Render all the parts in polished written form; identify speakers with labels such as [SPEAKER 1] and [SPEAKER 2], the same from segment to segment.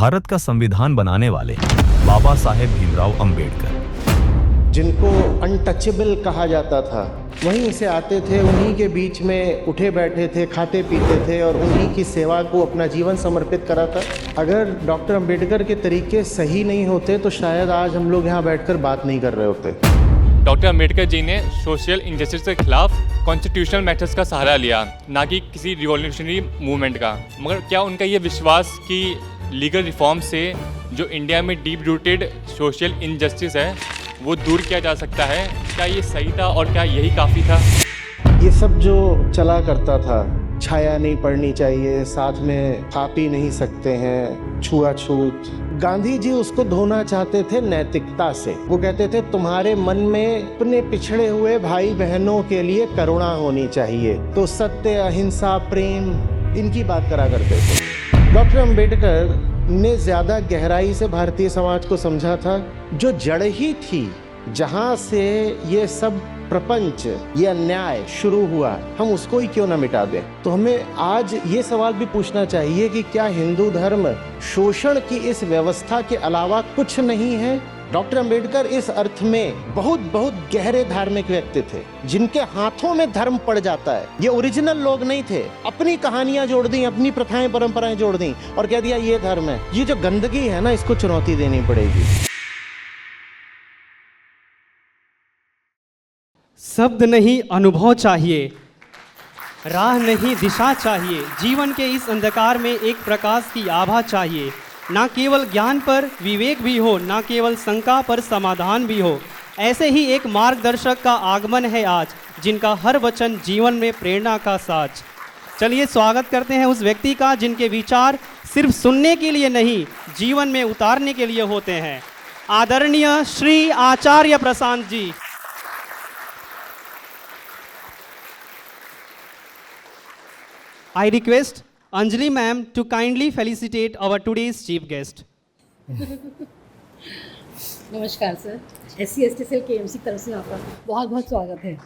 [SPEAKER 1] भारत का संविधान बनाने वाले बाबा साहेब भीमराव अंबेडकर,
[SPEAKER 2] जिनको अनटचेबल कहा जाता था, वहीं से आते थे, उन्हीं के बीच में उठे बैठे थे, खाते पीते थे और उन्हीं की सेवा को अपना जीवन समर्पित करा था। अगर डॉक्टर अंबेडकर के तरीके सही नहीं होते तो शायद आज हम लोग यहाँ बैठकर बात नहीं कर रहे होते।
[SPEAKER 3] डॉक्टर अंबेडकर जी ने सोशल इंजस्टिस के खिलाफ कॉन्स्टिट्यूशनल मैटर्स का सहारा लिया, ना कि किसी रिवॉल्यूशनरी मूवमेंट का। मगर क्या उनका ये विश्वास कि लीगल रिफॉर्म से जो इंडिया में डीप रूटेड सोशल इनजस्टिस है वो दूर किया जा सकता है, क्या ये सही था और क्या यही काफ़ी था?
[SPEAKER 2] ये सब जो चला करता था, छाया नहीं पड़नी चाहिए, साथ में खा पी नहीं सकते हैं, छुआछूत, गांधी जी उसको धोना चाहते थे नैतिकता से। वो कहते थे तुम्हारे मन में अपने पिछड़े हुए भाई बहनों के लिए करुणा होनी चाहिए। तो सत्य, अहिंसा, प्रेम, इनकी बात करा करते थे। डॉक्टर अंबेडकर ने ज्यादा गहराई से भारतीय समाज को समझा था। जो जड़ ही थी जहां से ये सब प्रपंच, ये अन्याय शुरू हुआ, हम उसको ही क्यों ना मिटा दें। तो हमें आज ये सवाल भी पूछना चाहिए कि क्या हिंदू धर्म शोषण की इस व्यवस्था के अलावा कुछ नहीं है? डॉक्टर अंबेडकर इस अर्थ में बहुत बहुत गहरे धार्मिक व्यक्ति थे, जिनके हाथों में धर्म पड़ जाता है। ये ओरिजिनल लोग नहीं थे, अपनी कहानियां जोड़ दी, अपनी प्रथाएं परंपराएं जोड़ दी और कह दिया ये धर्म है। ये जो गंदगी है ना, इसको चुनौती देनी पड़ेगी।
[SPEAKER 4] शब्द नहीं अनुभव चाहिए, राह नहीं दिशा चाहिए। जीवन के इस अंधकार में एक प्रकाश की आभा चाहिए। ना केवल ज्ञान पर विवेक भी हो, ना केवल शंका पर समाधान भी हो। ऐसे ही एक मार्गदर्शक का आगमन है आज, जिनका हर वचन जीवन में प्रेरणा का साज। चलिए स्वागत करते हैं उस व्यक्ति का जिनके विचार सिर्फ सुनने के लिए नहीं, जीवन में उतारने के लिए होते हैं। आदरणीय श्री आचार्य Prashant ji. I request Anjali ma'am to kindly felicitate our today's chief guest.
[SPEAKER 5] नमस्कार सर, SC/ST सेल KMC की तरफ से आपका बहुत बहुत स्वागत है।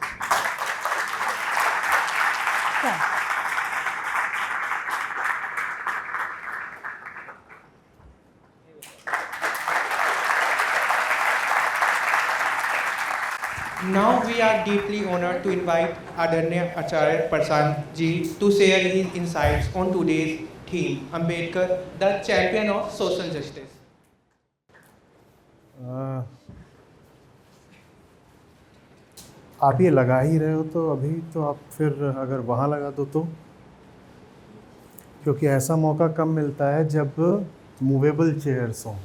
[SPEAKER 6] Now we are deeply honored to invite Adarnya Acharya Prasad ji to share his insights on today's theme, Ambedkar, the champion of social justice.
[SPEAKER 7] आप ये लगा ही रहे हो तो अभी तो आप फिर अगर वहाँ लगा दो तो, क्योंकि ऐसा मौका कम मिलता है जब मूवेबल चेयर्स हों।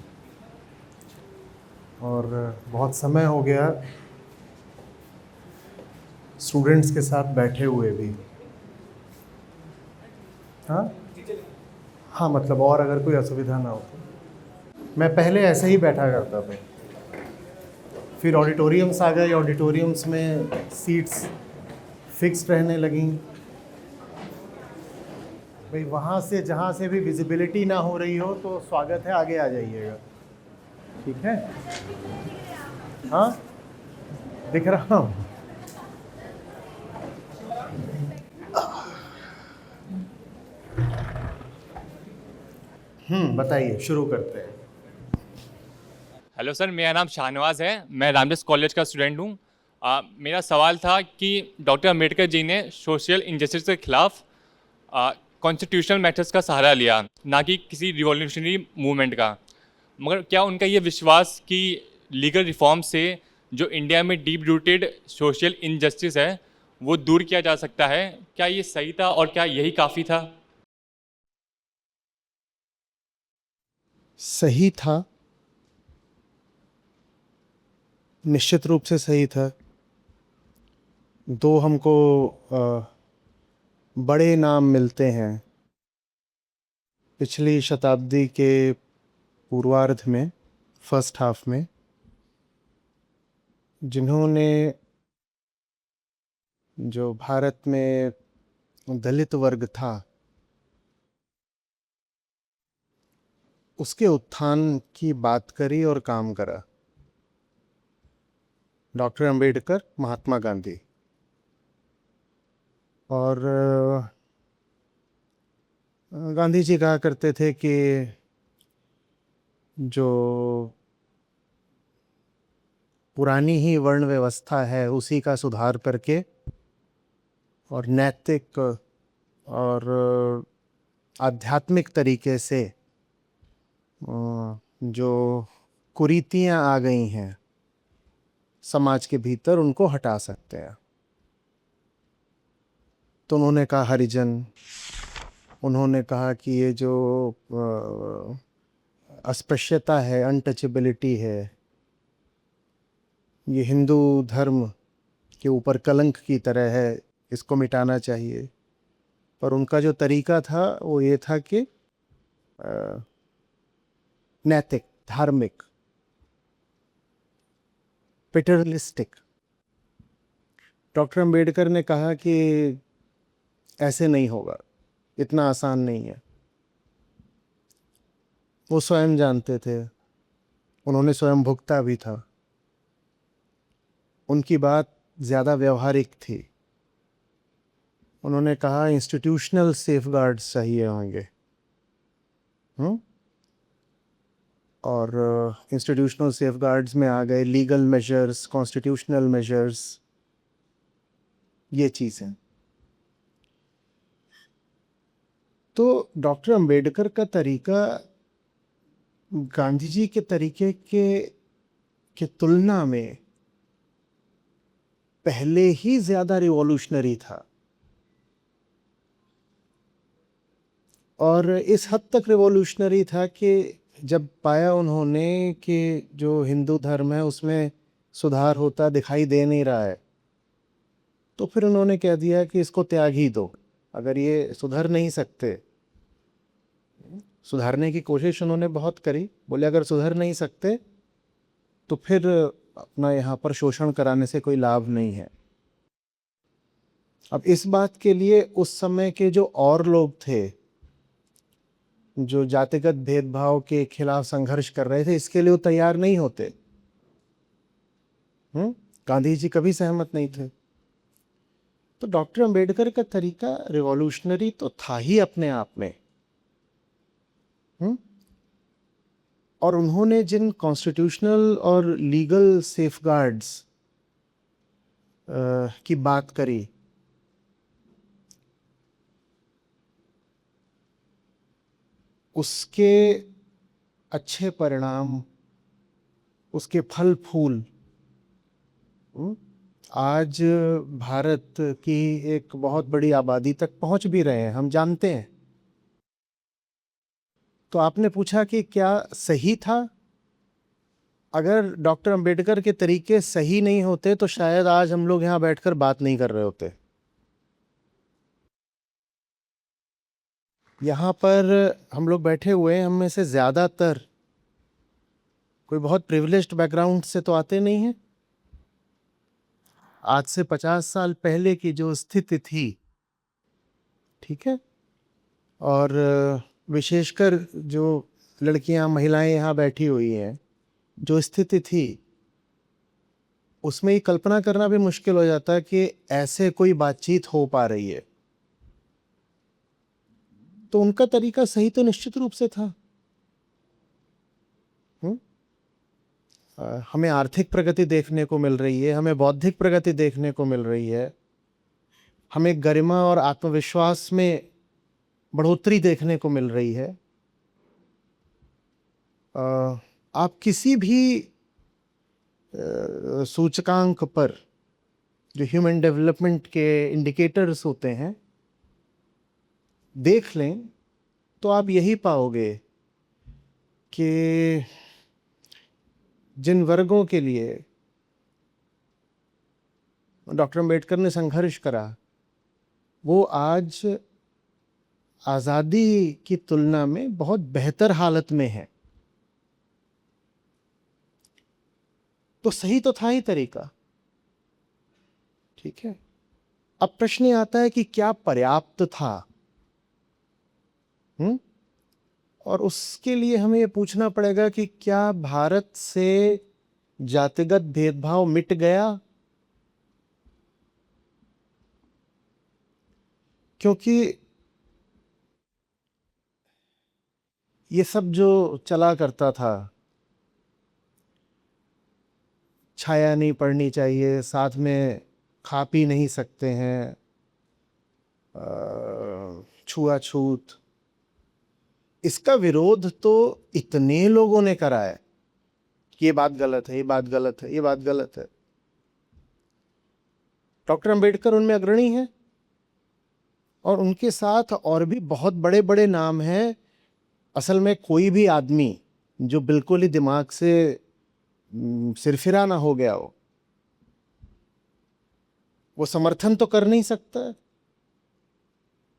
[SPEAKER 7] और बहुत समय हो गया स्टूडेंट्स के साथ बैठे हुए भी। हाँ मतलब और अगर कोई असुविधा ना हो तो। मैं पहले ऐसे ही बैठा करता था, फिर ऑडिटोरियम्स आ गए, ऑडिटोरियम्स में सीट्स फिक्स्ड रहने लगीं। भाई वहाँ से जहाँ से भी विजिबिलिटी ना हो रही हो तो स्वागत है, आगे आ जाइएगा, ठीक है? हाँ दिख रहा हूँ। बताइए, शुरू करते हैं।
[SPEAKER 3] हेलो सर, मेरा नाम शाहनवाज है, मैं रामदास कॉलेज का स्टूडेंट हूँ। मेरा सवाल था कि डॉक्टर अंबेडकर जी ने सोशल इंजस्टिस के खिलाफ कॉन्स्टिट्यूशनल मैटर्स का सहारा लिया, ना कि किसी रिवॉल्यूशनरी मूवमेंट का। मगर क्या उनका ये विश्वास कि लीगल रिफॉर्म से जो इंडिया में डीप रूटेड सोशल इनजस्टिस है वो दूर किया जा सकता है, क्या ये सही था और क्या यही काफ़ी था?
[SPEAKER 2] सही था, निश्चित रूप से सही था। दो हमको बड़े नाम मिलते हैं पिछली शताब्दी के पूर्वार्ध में, फर्स्ट हाफ में, जिन्होंने जो भारत में दलित वर्ग था उसके उत्थान की बात करी और काम करा। डॉक्टर अंबेडकर, महात्मा गांधी। और गांधी जी कहा करते थे कि जो पुरानी ही वर्ण व्यवस्था है उसी का सुधार करके और नैतिक और आध्यात्मिक तरीके से जो कुरीतियां आ गई हैं समाज के भीतर उनको हटा सकते हैं। तो उन्होंने कहा हरिजन, उन्होंने कहा कि ये जो अस्पृश्यता है, अनटचेबिलिटी है, ये हिंदू धर्म के ऊपर कलंक की तरह है, इसको मिटाना चाहिए। पर उनका जो तरीका था वो ये था कि नैतिक, धार्मिक, पेटर्नलिस्टिक। डॉक्टर अंबेडकर ने कहा कि ऐसे नहीं होगा, इतना आसान नहीं है। वो स्वयं जानते थे, उन्होंने स्वयं भुगता भी था। उनकी बात ज़्यादा व्यवहारिक थी। उन्होंने कहा इंस्टीट्यूशनल सेफगार्ड्स चाहिए होंगे। और इंस्टीट्यूशनल सेफगार्ड्स में आ गए लीगल मेजर्स, कॉन्स्टिट्यूशनल मेजर्स, ये चीज़ें। तो डॉक्टर अंबेडकर का तरीका गांधी जी के तरीके के तुलना में पहले ही ज़्यादा रिवॉल्यूशनरी था। और इस हद तक रिवॉल्यूशनरी था कि जब पाया उन्होंने कि जो हिंदू धर्म है उसमें सुधार होता दिखाई दे नहीं रहा है, तो फिर उन्होंने कह दिया कि इसको त्याग ही दो। अगर ये सुधर नहीं सकते, सुधारने की कोशिश उन्होंने बहुत करी, बोले अगर सुधर नहीं सकते तो फिर अपना यहाँ पर शोषण कराने से कोई लाभ नहीं है। अब इस बात के लिए उस समय के जो और लोग थे जो जातिगत भेदभाव के खिलाफ संघर्ष कर रहे थे, इसके लिए वो तैयार नहीं होते। गांधी जी कभी सहमत नहीं थे। तो डॉक्टर अंबेडकर का तरीका रिवॉल्यूशनरी तो था ही अपने आप में। और उन्होंने जिन कॉन्स्टिट्यूशनल और लीगल सेफगार्ड्स की बात करी, उसके अच्छे परिणाम, उसके फल फूल आज भारत की एक बहुत बड़ी आबादी तक पहुंच भी रहे हैं, हम जानते हैं। तो आपने पूछा कि क्या सही था? अगर डॉक्टर अंबेडकर के तरीके सही नहीं होते तो शायद आज हम लोग यहाँ बैठकर बात नहीं कर रहे होते। यहाँ पर हम लोग बैठे हुए हैं, हम में से ज़्यादातर कोई बहुत प्रिविलेज्ड बैकग्राउंड से तो आते नहीं हैं। आज से 50 साल पहले की जो स्थिति थी, ठीक है, और विशेषकर जो लड़कियां, महिलाएं यहाँ बैठी हुई हैं, जो स्थिति थी उसमें ये कल्पना करना भी मुश्किल हो जाता है कि ऐसे कोई बातचीत हो पा रही है। तो उनका तरीका सही तो निश्चित रूप से था। हमें आर्थिक प्रगति देखने को मिल रही है, हमें बौद्धिक प्रगति देखने को मिल रही है, हमें गरिमा और आत्मविश्वास में बढ़ोतरी देखने को मिल रही है। आप किसी भी सूचकांक पर, जो ह्यूमन डेवलपमेंट के इंडिकेटर्स होते हैं, देख लें तो आप यही पाओगे कि जिन वर्गों के लिए डॉक्टर अंबेडकर ने संघर्ष करा, वो आज आज़ादी की तुलना में बहुत बेहतर हालत में है। तो सही तो था ही तरीका, ठीक है। अब प्रश्न ये आता है कि क्या पर्याप्त था? और उसके लिए हमें ये पूछना पड़ेगा कि क्या भारत से जातिगत भेदभाव मिट गया? क्योंकि ये सब जो चला करता था, छाया नहीं पड़नी चाहिए, साथ में खा पी नहीं सकते हैं, छुआछूत, इसका विरोध तो इतने लोगों ने करा है कि ये बात गलत है, ये बात गलत है, ये बात गलत है। डॉक्टर अंबेडकर उनमें अग्रणी हैं और उनके साथ और भी बहुत बड़े बड़े नाम हैं। असल में कोई भी आदमी जो बिल्कुल ही दिमाग से सिरफिरा ना हो गया हो, वो समर्थन तो कर नहीं सकता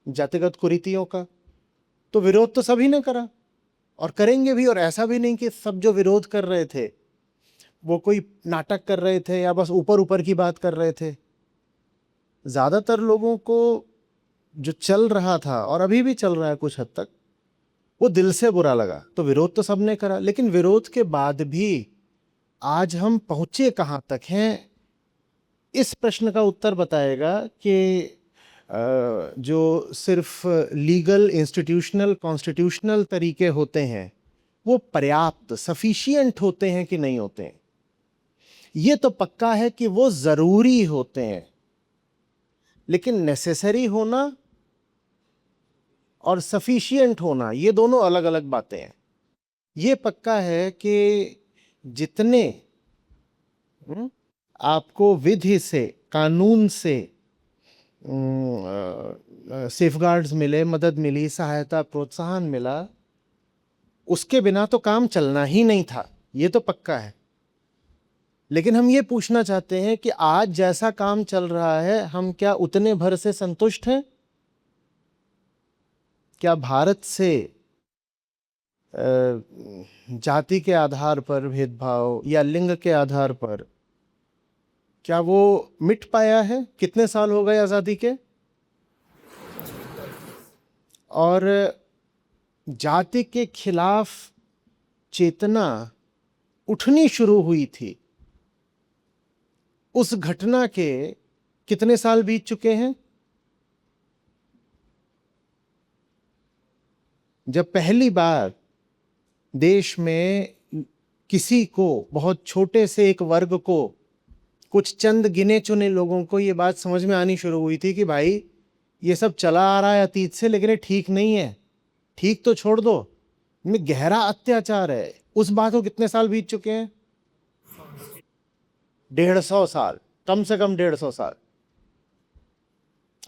[SPEAKER 2] जातिगत कुरीतियों का। तो विरोध तो सभी ने करा और करेंगे भी। और ऐसा भी नहीं कि सब जो विरोध कर रहे थे वो कोई नाटक कर रहे थे या बस ऊपर ऊपर की बात कर रहे थे। ज़्यादातर लोगों को जो चल रहा था और अभी भी चल रहा है कुछ हद तक, वो दिल से बुरा लगा। तो विरोध तो सबने करा, लेकिन विरोध के बाद भी आज हम पहुँचे कहाँ तक हैं, इस प्रश्न का उत्तर बताएगा कि जो सिर्फ लीगल, इंस्टीट्यूशनल, कॉन्स्टिट्यूशनल तरीके होते हैं वो पर्याप्त, सफिशिएंट होते हैं कि नहीं होते हैं। ये तो पक्का है कि वो ज़रूरी होते हैं, लेकिन नेसेसरी होना और सफिशिएंट होना ये दोनों अलग अलग बातें हैं। ये पक्का है कि जितने आपको विधि से, कानून से सेफगार्ड्स मिले, मदद मिली, सहायता, प्रोत्साहन मिला, उसके बिना तो काम चलना ही नहीं था, ये तो पक्का है। लेकिन हम ये पूछना चाहते हैं कि आज जैसा काम चल रहा है, हम क्या उतने भर से संतुष्ट हैं? क्या भारत से जाति के आधार पर भेदभाव या लिंग के आधार पर क्या वो मिट पाया है? कितने साल हो गए आज़ादी के? और जाति के खिलाफ चेतना उठनी शुरू हुई थी, उस घटना के कितने साल बीत चुके हैं? जब पहली बार देश में किसी को, बहुत छोटे से एक वर्ग को, कुछ चंद गिने चुने लोगों को ये बात समझ में आनी शुरू हुई थी कि भाई ये सब चला आ रहा है अतीत से, लेकिन ये ठीक नहीं है, ठीक तो छोड़ दो, इनमें गहरा अत्याचार है। उस बात को कितने साल बीत चुके हैं? 150 साल, कम से कम 150 साल।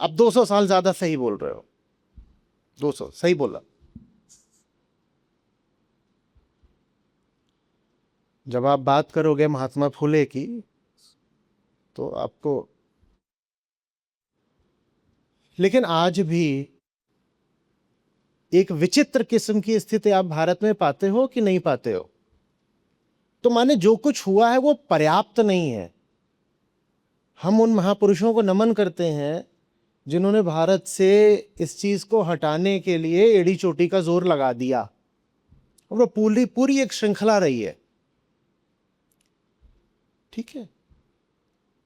[SPEAKER 2] अब 200 साल ज्यादा सही बोल रहे हो, 200 सही बोला। जब आप बात करोगे महात्मा फुले की तो आपको, लेकिन आज भी एक विचित्र किस्म की स्थिति आप भारत में पाते हो कि नहीं पाते हो? तो माने जो कुछ हुआ है वो पर्याप्त नहीं है। हम उन महापुरुषों को नमन करते हैं जिन्होंने भारत से इस चीज को हटाने के लिए एड़ी चोटी का जोर लगा दिया, और वो पूरी एक श्रृंखला रही है। ठीक है,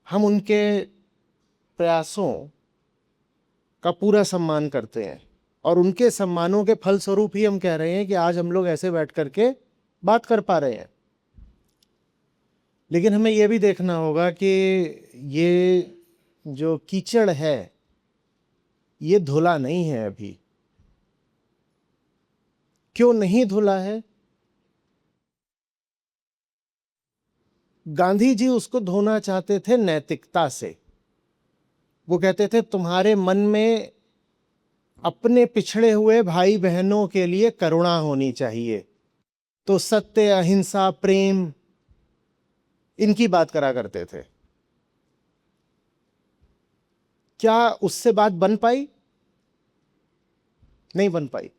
[SPEAKER 2] हम उनके प्रयासों का पूरा सम्मान करते हैं और उनके सम्मानों के फलस्वरूप ही हम कह रहे हैं कि आज हम लोग ऐसे बैठ करके बात कर पा रहे हैं। लेकिन हमें यह भी देखना होगा कि ये जो कीचड़ है ये धुला नहीं है अभी। क्यों नहीं धुला है? गांधी जी उसको धोना चाहते थे नैतिकता से। वो कहते थे तुम्हारे मन में अपने पिछड़े हुए भाई बहनों के लिए करुणा होनी चाहिए। तो सत्य, अहिंसा, प्रेम, इनकी बात करा करते थे। क्या उससे बात बन पाई? नहीं बन पाई,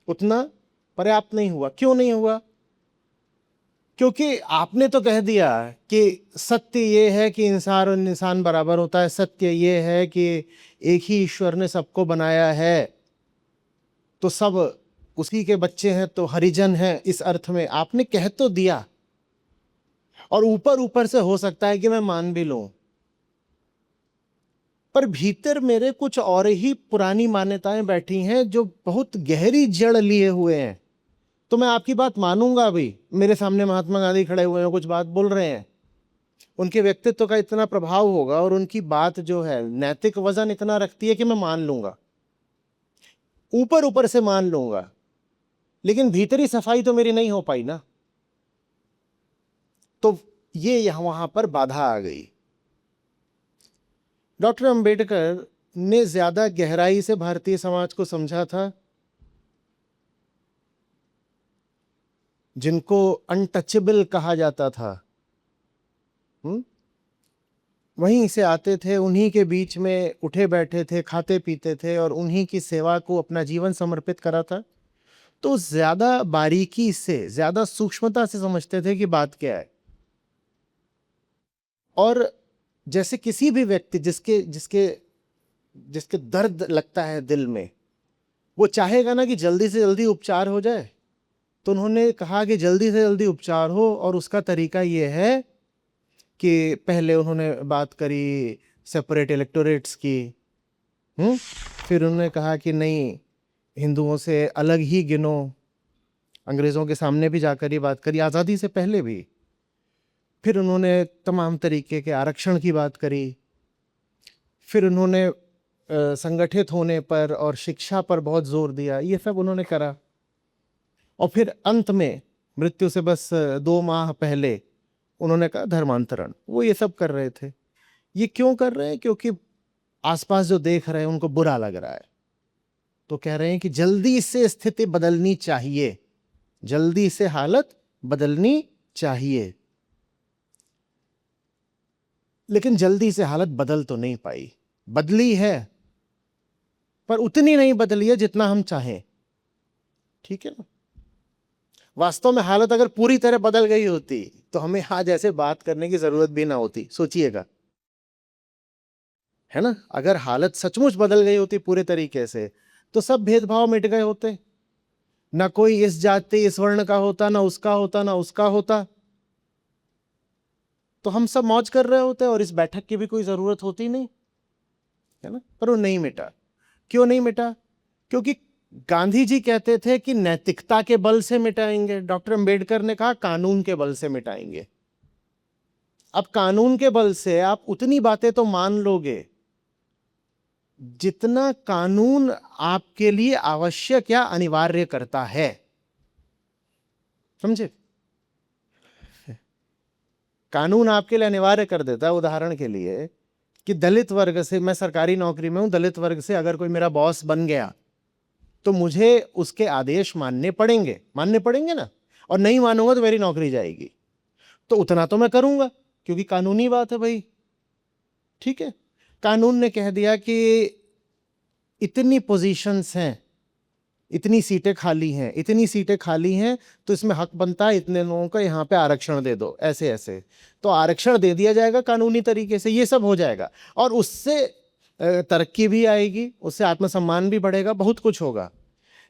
[SPEAKER 2] उतना पर्याप्त नहीं हुआ। क्यों नहीं हुआ? क्योंकि आपने तो कह दिया कि सत्य ये है कि इंसान और इंसान बराबर होता है, सत्य ये है कि एक ही ईश्वर ने सबको बनाया है, तो सब उसी के बच्चे हैं, तो हरिजन हैं, इस अर्थ में आपने कह तो दिया। और ऊपर ऊपर से हो सकता है कि मैं मान भी लूं, पर भीतर मेरे कुछ और ही पुरानी मान्यताएं बैठी हैं जो बहुत गहरी जड़ लिए हुए हैं। तो मैं आपकी बात मानूंगा भी। मेरे सामने महात्मा गांधी खड़े हुए हैं, कुछ बात बोल रहे हैं, उनके व्यक्तित्व का इतना प्रभाव होगा और उनकी बात जो है नैतिक वजन इतना रखती है कि मैं मान लूंगा, ऊपर ऊपर से मान लूंगा, लेकिन भीतरी सफाई तो मेरी नहीं हो पाई ना। तो ये यहां वहां पर बाधा आ गई। डॉक्टर अंबेडकर ने ज्यादा गहराई से भारतीय समाज को समझा था, जिनको अनटचेबल कहा जाता था। वहीं से आते थे, उन्हीं के बीच में उठे बैठे थे, खाते पीते थे और उन्हीं की सेवा को अपना जीवन समर्पित करा था। तो ज्यादा बारीकी से, ज्यादा सूक्ष्मता से समझते थे कि बात क्या है। और जैसे किसी भी व्यक्ति जिसके जिसके जिसके दर्द लगता है दिल में, वो चाहेगा ना कि जल्दी से जल्दी उपचार हो जाए। तो उन्होंने कहा कि जल्दी से जल्दी उपचार हो, और उसका तरीका ये है कि पहले उन्होंने बात करी सेपरेट इलेक्टोरेट्स की, फिर उन्होंने कहा कि नहीं, हिंदुओं से अलग ही गिनो। अंग्रेज़ों के सामने भी जाकर ये बात करी, आज़ादी से पहले भी। फिर उन्होंने तमाम तरीके के आरक्षण की बात करी। फिर उन्होंने संगठित होने पर और शिक्षा पर बहुत जोर दिया। ये सब उन्होंने करा। और फिर अंत में मृत्यु से बस 2 माह पहले उन्होंने कहा धर्मांतरण। वो ये सब कर रहे थे। ये क्यों कर रहे हैं? क्योंकि आसपास जो देख रहे हैं उनको बुरा लग रहा है। तो कह रहे हैं कि जल्दी से स्थिति बदलनी चाहिए, जल्दी से हालत बदलनी चाहिए। लेकिन जल्दी से हालत बदल तो नहीं पाई। बदली है, पर उतनी नहीं बदली है जितना हम चाहें। ठीक है ना? वास्तव में हालत अगर पूरी तरह बदल गई होती तो हमें आज ऐसे बात करने की जरूरत भी ना होती। सोचिएगा, है ना? अगर हालत सचमुच बदल गई होती पूरे तरीके से, तो सब भेदभाव मिट गए होते। ना कोई इस जाति इस वर्ण का होता, ना उसका होता, ना उसका होता। तो हम सब मौज कर रहे होते और इस बैठक की भी कोई जरूरत होती नहीं, है ना? पर वो नहीं मिटा। क्यों नहीं मिटा? क्योंकि गांधी जी कहते थे कि नैतिकता के बल से मिटाएंगे। डॉक्टर अंबेडकर ने कहा कानून के बल से मिटाएंगे। अब कानून के बल से आप उतनी बातें तो मान लोगे जितना कानून आपके लिए आवश्यक या अनिवार्य करता है। समझे? कानून आपके लिए अनिवार्य कर देता है, उदाहरण के लिए, कि दलित वर्ग से, मैं सरकारी नौकरी में हूं, दलित वर्ग से अगर कोई मेरा बॉस बन गया तो मुझे उसके आदेश मानने पड़ेंगे ना। और नहीं मानूंगा तो मेरी नौकरी जाएगी। तो उतना तो मैं करूंगा क्योंकि कानूनी बात है भाई। ठीक है? कानून ने कह दिया कि इतनी पोजीशंस हैं, इतनी सीटें खाली हैं, तो इसमें हक बनता है इतने लोगों को यहाँ पे आरक्षण दे दो, ऐसे ऐसे। तो आरक्षण दे दिया जाएगा कानूनी तरीके से, ये सब हो जाएगा। और उससे तरक्की भी आएगी, उससे आत्मसम्मान भी बढ़ेगा, बहुत कुछ होगा।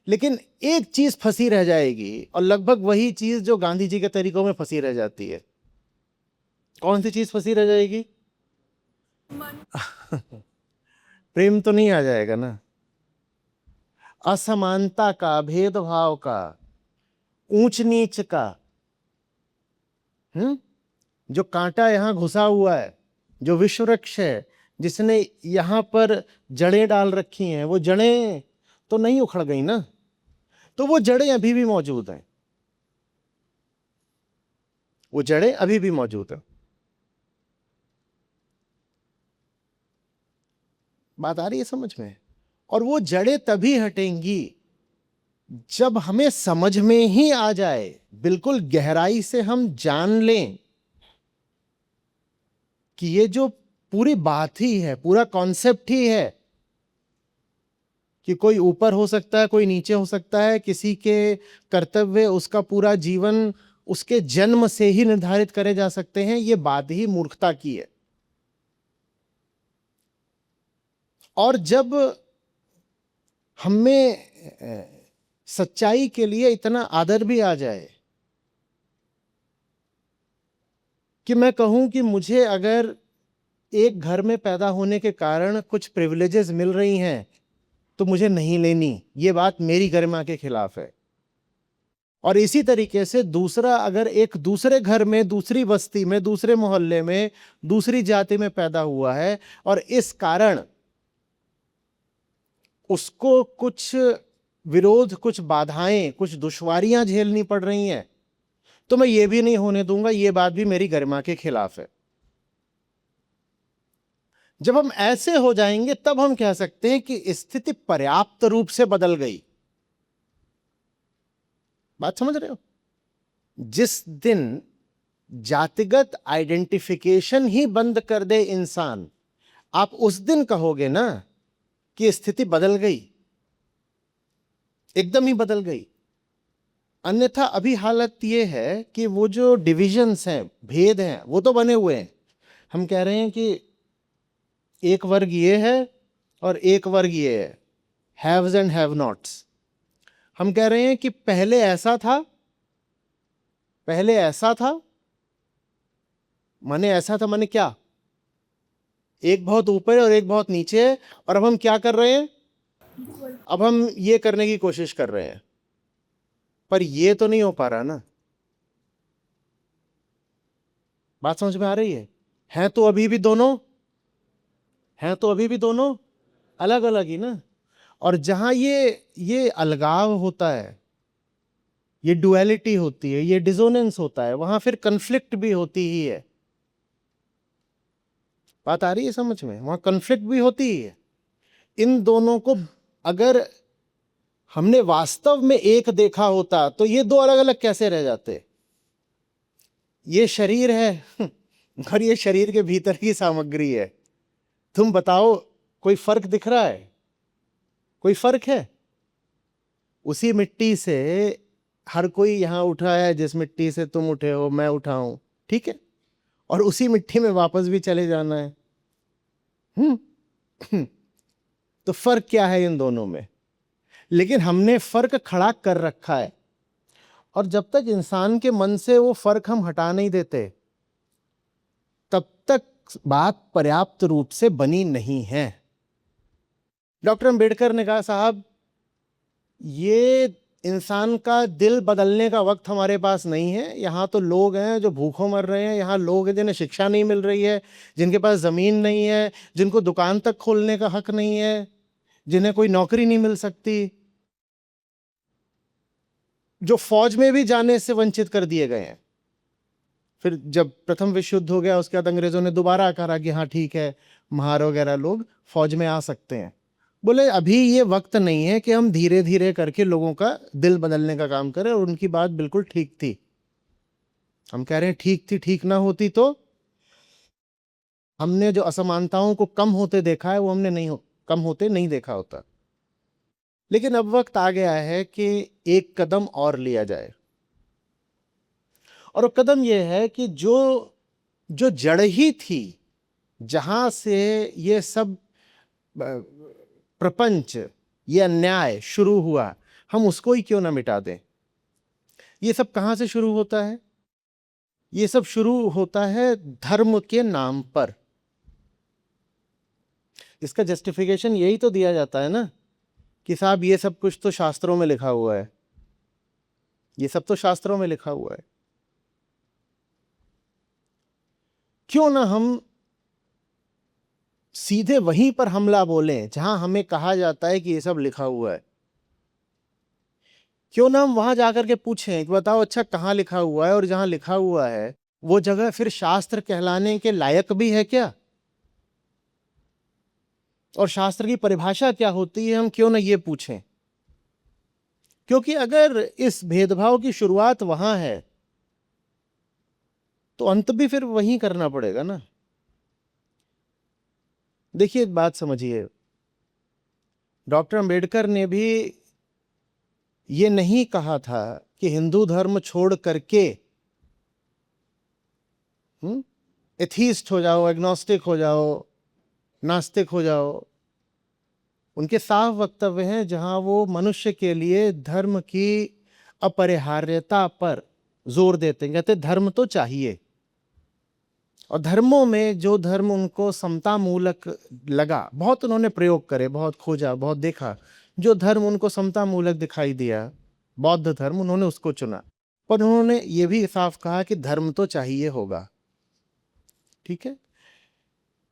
[SPEAKER 2] लेकिन एक चीज फंसी रह जाएगी, और लगभग वही चीज जो गांधी जी के तरीकों में फंसी रह जाती है। कौन सी चीज फंसी रह जाएगी? प्रेम तो नहीं आ जाएगा ना। असमानता का, भेदभाव का, ऊंच नीच का, जो कांटा यहां घुसा हुआ है, जो विश्व वृक्ष है जिसने यहां पर जड़ें डाल रखी हैं, वो जड़ें तो नहीं उखड़ गई ना। तो वो जड़ें अभी भी मौजूद हैं, वो जड़ें अभी भी मौजूद हैं। बात आ रही है समझ में? और वो जड़ें तभी हटेंगी जब हमें समझ में ही आ जाए, बिल्कुल गहराई से हम जान लें कि ये जो पूरी बात ही है, पूरा कॉन्सेप्ट ही है कि कोई ऊपर हो सकता है, कोई नीचे हो सकता है, किसी के कर्तव्य, उसका पूरा जीवन उसके जन्म से ही निर्धारित करे जा सकते हैं। ये बात ही मूर्खता की है। और जब हमें सच्चाई के लिए इतना आदर भी आ जाए कि मैं कहूं कि मुझे अगर एक घर में पैदा होने के कारण कुछ प्रिविलेजेस मिल रही हैं तो मुझे नहीं लेनी, ये बात मेरी गरिमा के खिलाफ है। और इसी तरीके से दूसरा अगर एक दूसरे घर में, दूसरी बस्ती में, दूसरे मोहल्ले में, दूसरी जाति में पैदा हुआ है और इस कारण उसको कुछ विरोध, कुछ बाधाएं, कुछ दुश्वारियां झेलनी पड़ रही हैं, तो मैं ये भी नहीं होने दूंगा, ये बात भी मेरी गरिमा के खिलाफ है। जब हम ऐसे हो जाएंगे तब हम कह सकते हैं कि स्थिति पर्याप्त रूप से बदल गई। बात समझ रहे हो? जिस दिन जातिगत आइडेंटिफिकेशन ही बंद कर दे इंसान, आप उस दिन कहोगे ना कि स्थिति बदल गई, एकदम ही बदल गई। अन्यथा अभी हालत ये है कि वो जो डिविजन्स हैं, भेद हैं, वो तो बने हुए हैं। हम कह रहे हैं कि एक वर्ग ये है और एक वर्ग ये है, हैव्स एंड हैव नॉट्स। हम कह रहे हैं कि पहले ऐसा था, पहले ऐसा था, माने ऐसा था माने क्या? एक बहुत ऊपर है और एक बहुत नीचे है, और अब हम क्या कर रहे हैं? अब हम ये करने की कोशिश कर रहे हैं, पर ये तो नहीं हो पा रहा ना। बात समझ में आ रही है? हैं तो अभी भी दोनों, हैं तो अभी भी दोनों अलग अलग ही ना। और जहां ये अलगाव होता है, ये डुअलिटी होती है, ये डिसोनेंस होता है, वहां फिर कन्फ्लिक्ट भी होती ही है। बात आ रही है समझ में? वहां कन्फ्लिक्ट भी होती ही है। इन दोनों को अगर हमने वास्तव में एक देखा होता तो ये दो अलग अलग कैसे रह जाते? ये शरीर है और ये शरीर के भीतर की सामग्री है। तुम बताओ, कोई फर्क दिख रहा है? कोई फर्क है? उसी मिट्टी से हर कोई यहां उठा है, जिस मिट्टी से तुम उठे हो, मैं उठा हूं, ठीक है? और उसी मिट्टी में वापस भी चले जाना है। तो फर्क क्या है इन दोनों में? लेकिन हमने फर्क खड़ा कर रखा है, और जब तक इंसान के मन से वो फर्क हम हटा नहीं देते, तब तक बात पर्याप्त रूप से बनी नहीं है। डॉक्टर अंबेडकर ने कहा, साहब ये इंसान का दिल बदलने का वक्त हमारे पास नहीं है। यहाँ तो लोग हैं जो भूखों मर रहे हैं, यहाँ लोग हैं जिन्हें शिक्षा नहीं मिल रही है, जिनके पास ज़मीन नहीं है, जिनको दुकान तक खोलने का हक नहीं है, जिन्हें कोई नौकरी नहीं मिल सकती, जो फौज में भी जाने से वंचित कर दिए गए हैं। फिर जब प्रथम विश्व युद्ध हो गया, उसके बाद अंग्रेजों ने दोबारा कहा कि हाँ ठीक है, महार वगैरह लोग फौज में आ सकते हैं। बोले अभी ये वक्त नहीं है कि हम धीरे धीरे करके लोगों का दिल बदलने का काम करें। और उनकी बात बिल्कुल ठीक थी। हम कह रहे हैं ठीक थी, ठीक ना होती तो हमने जो असमानताओं को कम होते देखा है वो हमने नहीं कम होते नहीं देखा होता। लेकिन अब वक्त आ गया है कि एक कदम और लिया जाए, और वो कदम यह है कि जो जड़ ही थी, जहां से ये सब प्रपंच, ये अन्याय शुरू हुआ, हम उसको ही क्यों ना मिटा दें। ये सब कहां से शुरू होता है? ये सब शुरू होता है धर्म के नाम पर। इसका जस्टिफिकेशन यही तो दिया जाता है ना कि साहब ये सब कुछ तो शास्त्रों में लिखा हुआ है, ये सब तो शास्त्रों में लिखा हुआ है। क्यों ना हम सीधे वहीं पर हमला बोलें जहां हमें कहा जाता है कि ये सब लिखा हुआ है। क्यों ना हम वहां जाकर के पूछें कि बताओ अच्छा कहां लिखा हुआ है, और जहां लिखा हुआ है वो जगह फिर शास्त्र कहलाने के लायक भी है क्या, और शास्त्र की परिभाषा क्या होती है, हम क्यों ना ये पूछें। क्योंकि अगर इस भेदभाव की शुरुआत वहां है तो अंत भी फिर वहीं करना पड़ेगा ना। देखिए एक बात समझिए, डॉक्टर अंबेडकर ने भी ये नहीं कहा था कि हिंदू धर्म छोड़ करके एथीस्ट हो जाओ, एग्नोस्टिक हो जाओ, नास्तिक हो जाओ। उनके साफ वक्तव्य हैं जहां वो मनुष्य के लिए धर्म की अपरिहार्यता पर जोर देते हैं। कहते धर्म तो चाहिए, और धर्मों में जो धर्म उनको समता मूलक लगा, बहुत उन्होंने प्रयोग करे, बहुत खोजा, बहुत देखा, जो धर्म उनको समता मूलक दिखाई दिया, बौद्ध धर्म, उन्होंने उसको चुना। पर उन्होंने ये भी साफ कहा कि धर्म तो चाहिए होगा। ठीक है,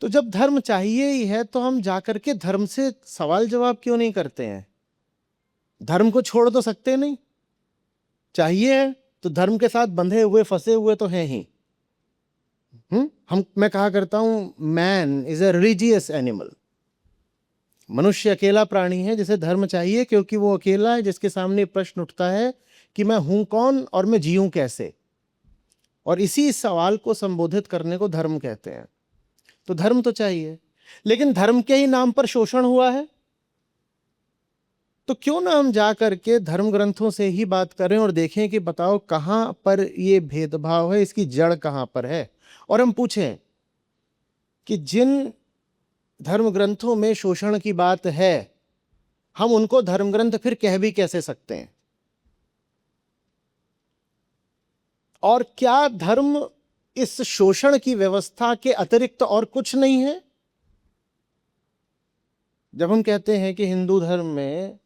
[SPEAKER 2] तो जब धर्म चाहिए ही है तो हम जाकर के धर्म से सवाल जवाब क्यों नहीं करते हैं? धर्म को छोड़ तो सकते नहीं, चाहिए है तो धर्म के साथ बंधे हुए फंसे हुए तो हैं ही। मैं कहा करता हूं, man is a religious animal. मनुष्य अकेला प्राणी है जिसे धर्म चाहिए, क्योंकि वो अकेला है जिसके सामने प्रश्न उठता है कि मैं हूं कौन और मैं जीऊं कैसे। और इसी सवाल को संबोधित करने को धर्म कहते हैं। तो धर्म तो चाहिए, लेकिन धर्म के ही नाम पर शोषण हुआ है। तो क्यों ना हम जा करके धर्म ग्रंथों से ही बात करें और देखें कि बताओ कहां पर ये भेदभाव है, इसकी जड़ कहां पर है। और हम पूछें कि जिन धर्म ग्रंथों में शोषण की बात है, हम उनको धर्म ग्रंथ फिर कह भी कैसे सकते हैं? और क्या धर्म इस शोषण की व्यवस्था के अतिरिक्त और कुछ नहीं है? जब हम कहते हैं कि हिंदू धर्म में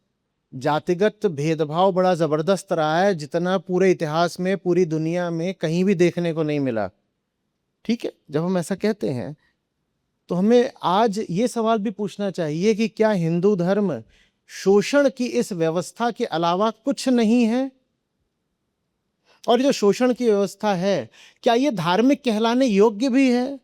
[SPEAKER 2] जातिगत भेदभाव बड़ा जबरदस्त रहा है, जितना पूरे इतिहास में, पूरी दुनिया में कहीं भी देखने को नहीं मिला, ठीक है, जब हम ऐसा कहते हैं तो हमें आज ये सवाल भी पूछना चाहिए कि क्या हिंदू धर्म शोषण की इस व्यवस्था के अलावा कुछ नहीं है? और जो शोषण की व्यवस्था है, क्या ये धार्मिक कहलाने योग्य भी है?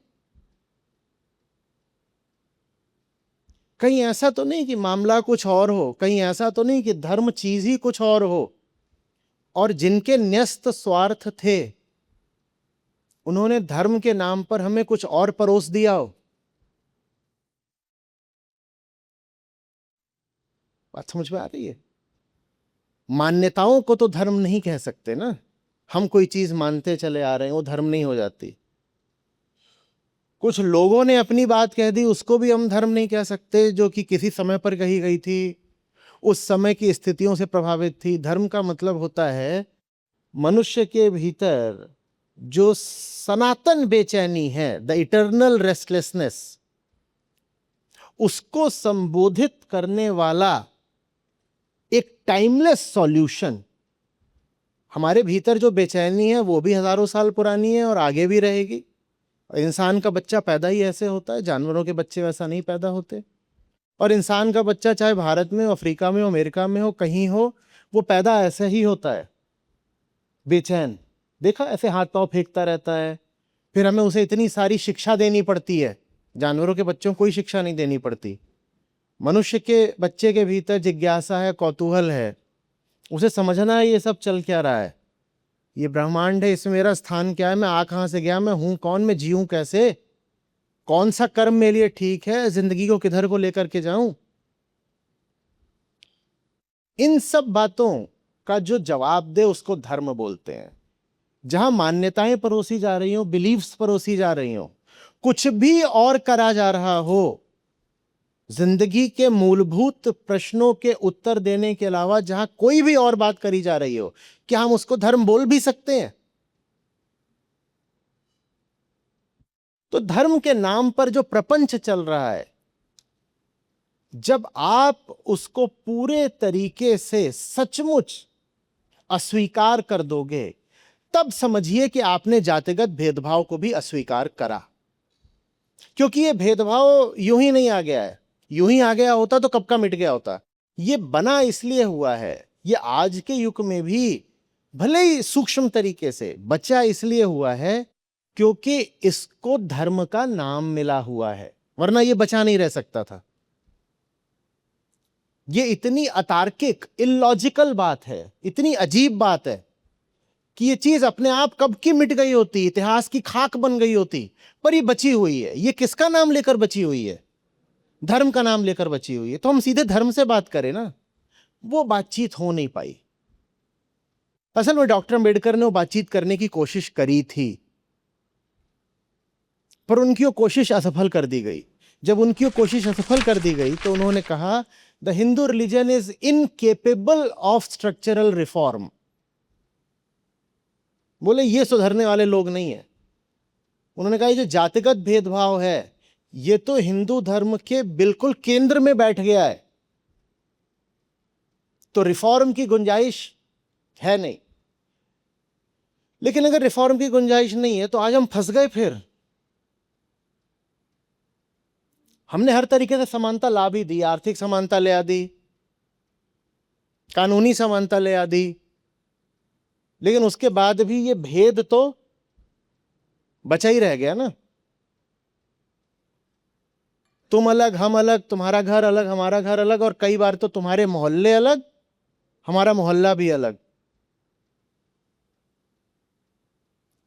[SPEAKER 2] कहीं ऐसा तो नहीं कि मामला कुछ और हो, कहीं ऐसा तो नहीं कि धर्म चीज ही कुछ और हो, और जिनके न्यस्त स्वार्थ थे उन्होंने धर्म के नाम पर हमें कुछ और परोस दिया हो? बात समझ में आ रही है? मान्यताओं को तो धर्म नहीं कह सकते ना। हम कोई चीज मानते चले आ रहे हैं, वो धर्म नहीं हो जाती। कुछ लोगों ने अपनी बात कह दी, उसको भी हम धर्म नहीं कह सकते, जो कि किसी समय पर कही गई थी, उस समय की स्थितियों से प्रभावित थी। धर्म का मतलब होता है मनुष्य के भीतर जो सनातन बेचैनी है, द इटर्नल रेस्टलेसनेस, उसको संबोधित करने वाला एक टाइमलेस सॉल्यूशन। हमारे भीतर जो बेचैनी है वो भी हजारों साल पुरानी है और आगे भी रहेगी। इंसान का बच्चा पैदा ही ऐसे होता है, जानवरों के बच्चे वैसा नहीं पैदा होते। और इंसान का बच्चा चाहे भारत में हो, अफ्रीका में हो, अमेरिका में हो, कहीं हो, वो पैदा ऐसे ही होता है, बेचैन। देखा, ऐसे हाथ पांव फेंकता रहता है। फिर हमें उसे इतनी सारी शिक्षा देनी पड़ती है। जानवरों के बच्चों को कोई शिक्षा नहीं देनी पड़ती। मनुष्य के बच्चे के भीतर जिज्ञासा है, कौतूहल है, उसे समझना है ये सब चल क्या रहा है, ये ब्रह्मांड है, इसमें मेरा स्थान क्या है, मैं आ कहां से गया, मैं हूं कौन, मैं जीऊं कैसे, कौन सा कर्म मेरे लिए ठीक है, जिंदगी को किधर को लेकर के जाऊं। इन सब बातों का जो जवाब दे उसको धर्म बोलते हैं। जहां मान्यताएं परोसी जा रही हो, बिलीव्स परोसी जा रही हो, कुछ भी और करा जा रहा हो, जिंदगी के मूलभूत प्रश्नों के उत्तर देने के अलावा जहां कोई भी और बात करी जा रही हो, क्या हम उसको धर्म बोल भी सकते हैं? तो धर्म के नाम पर जो प्रपंच चल रहा है, जब आप उसको पूरे तरीके से सचमुच अस्वीकार कर दोगे, तब समझिए कि आपने जातिगत भेदभाव को भी अस्वीकार करा। क्योंकि ये भेदभाव यूं ही नहीं आ गया है। यूं ही आ गया होता तो कब का मिट गया होता। ये बना इसलिए हुआ है, ये आज के युग में भी भले ही सूक्ष्म तरीके से बचा इसलिए हुआ है क्योंकि इसको धर्म का नाम मिला हुआ है, वरना ये बचा नहीं रह सकता था। ये इतनी अतार्किक, इलॉजिकल बात है, इतनी अजीब बात है कि ये चीज अपने आप कब की मिट गई होती, इतिहास की खाक बन गई होती, पर ये बची हुई है। ये किसका नाम लेकर बची हुई है? धर्म का नाम लेकर बची हुई है। तो हम सीधे धर्म से बात करें ना, वो बातचीत हो नहीं पाई। असल में डॉक्टर अम्बेडकर ने वो बातचीत करने की कोशिश करी थी, पर उनकी वो कोशिश असफल कर दी गई। जब उनकी वो कोशिश असफल कर दी गई तो उन्होंने कहा, the Hindu religion is incapable of structural reform. बोले ये सुधरने वाले लोग नहीं है। उन्होंने कहा ये जो जातिगत भेदभाव है ये तो हिंदू धर्म के बिल्कुल केंद्र में बैठ गया है, तो रिफॉर्म की गुंजाइश है नहीं। लेकिन अगर रिफॉर्म की गुंजाइश नहीं है तो आज हम फंस गए। फिर हमने हर तरीके से समानता ला भी दी, आर्थिक समानता ले आ दी, कानूनी समानता ले आ दी, लेकिन उसके बाद भी ये भेद तो बचा ही रह गया ना। तुम अलग हम अलग, तुम्हारा घर अलग हमारा घर अलग, और कई बार तो तुम्हारे मोहल्ले अलग हमारा मोहल्ला भी अलग,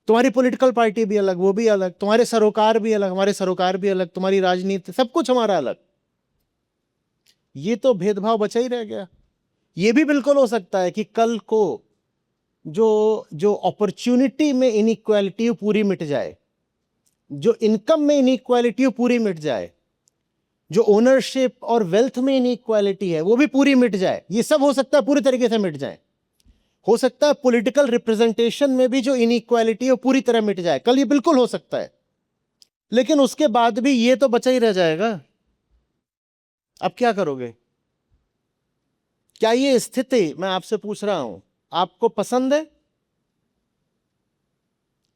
[SPEAKER 2] तुम्हारी पॉलिटिकल पार्टी भी अलग वो भी अलग, तुम्हारे सरोकार भी अलग हमारे सरोकार भी अलग, तुम्हारी राजनीति सब कुछ हमारा अलग। ये तो भेदभाव बचा ही रह गया। ये भी बिल्कुल हो सकता है कि कल को जो अपॉर्चुनिटी में इनइक्वालिटी पूरी मिट जाए, जो इनकम में इनइक्वालिटी पूरी मिट जाए, जो ओनरशिप और वेल्थ में इनइक्वालिटी है वो भी पूरी मिट जाए। ये सब हो सकता है पूरी तरीके से मिट जाए। हो सकता है पॉलिटिकल रिप्रेजेंटेशन में भी जो इनइक्वालिटी है पूरी तरह मिट जाए, कल ये बिल्कुल हो सकता है। लेकिन उसके बाद भी ये तो बचा ही रह जाएगा। अब क्या करोगे? क्या ये स्थिति, मैं आपसे पूछ रहा हूं, आपको पसंद है?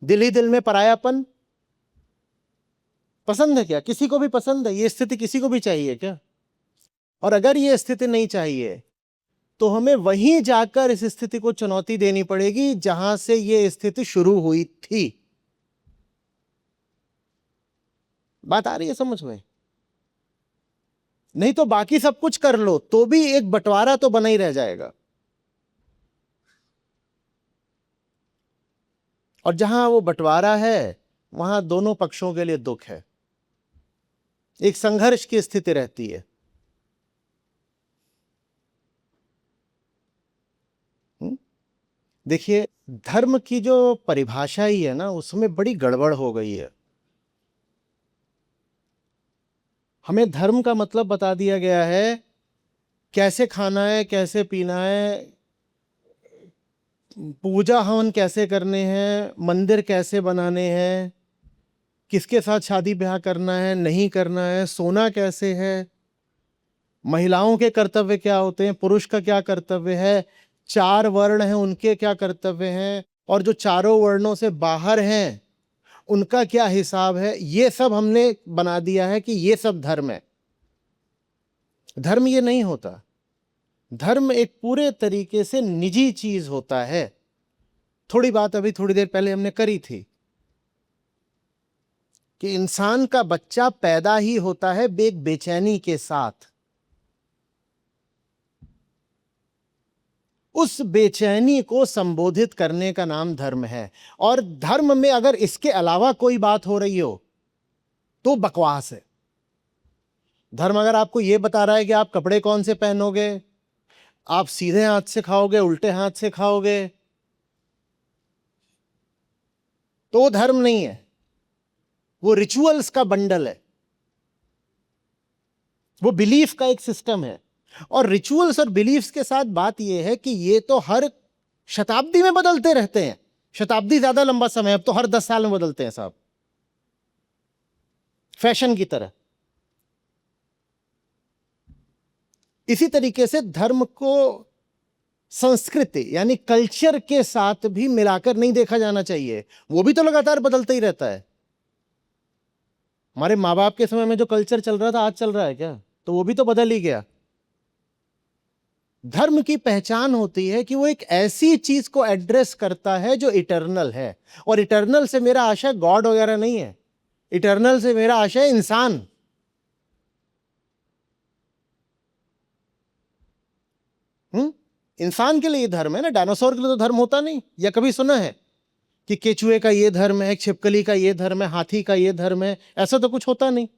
[SPEAKER 2] दिल ही दिल में परायापन पसंद है क्या? किसी को भी पसंद है? ये स्थिति किसी को भी चाहिए क्या? और अगर ये स्थिति नहीं चाहिए तो हमें वहीं जाकर इस स्थिति को चुनौती देनी पड़ेगी जहां से ये स्थिति शुरू हुई थी। बात आ रही है समझ में? नहीं तो बाकी सब कुछ कर लो तो भी एक बंटवारा तो बना ही रह जाएगा। और जहां वो बंटवारा है वहां दोनों पक्षों के लिए दुख है, एक संघर्ष की स्थिति रहती है। देखिए, धर्म की जो परिभाषा ही है ना उसमें बड़ी गड़बड़ हो गई है। हमें धर्म का मतलब बता दिया गया है, कैसे खाना है, कैसे पीना है, पूजा हवन कैसे करने हैं, मंदिर कैसे बनाने हैं, किसके साथ शादी ब्याह करना है नहीं करना है, सोना कैसे है, महिलाओं के कर्तव्य क्या होते हैं, पुरुष का क्या कर्तव्य है, 4 वर्ण हैं उनके क्या कर्तव्य हैं, और जो चारों वर्णों से बाहर हैं उनका क्या हिसाब है। ये सब हमने बना दिया है कि ये सब धर्म है। धर्म ये नहीं होता। धर्म एक पूरे तरीके से निजी चीज होता है। थोड़ी बात अभी थोड़ी देर पहले हमने करी थी कि इंसान का बच्चा पैदा ही होता है एक बेचैनी के साथ। उस बेचैनी को संबोधित करने का नाम धर्म है। और धर्म में अगर इसके अलावा कोई बात हो रही हो तो बकवास है। धर्म अगर आपको यह बता रहा है कि आप कपड़े कौन से पहनोगे, आप सीधे हाथ से खाओगे उल्टे हाथ से खाओगे, तो वो धर्म नहीं है, वो रिचुअल्स का बंडल है, वो बिलीफ का एक सिस्टम है। और रिचुअल्स और बिलीफ्स के साथ बात यह है कि ये तो हर शताब्दी में बदलते रहते हैं। शताब्दी ज्यादा लंबा समय, अब तो हर 10 साल में बदलते हैं साहब, फैशन की तरह। इसी तरीके से धर्म को संस्कृति यानी कल्चर के साथ भी मिलाकर नहीं देखा जाना चाहिए। वो भी तो लगातार बदलता ही रहता है। हमारे माँ बाप के समय में जो कल्चर चल रहा था आज चल रहा है क्या? तो वो भी तो बदल ही गया। धर्म की पहचान होती है कि वो एक ऐसी चीज को एड्रेस करता है जो इटर्नल है। और इटर्नल से मेरा आशय गॉड वगैरह नहीं है, इटर्नल से मेरा आशय इंसान। इंसान के लिए धर्म है ना, डायनासोर के लिए तो धर्म होता नहीं। या कभी सुना है कि केचुए का ये धर्म है, छिपकली का ये धर्म है, हाथी का ये धर्म है? ऐसा तो कुछ होता नहीं।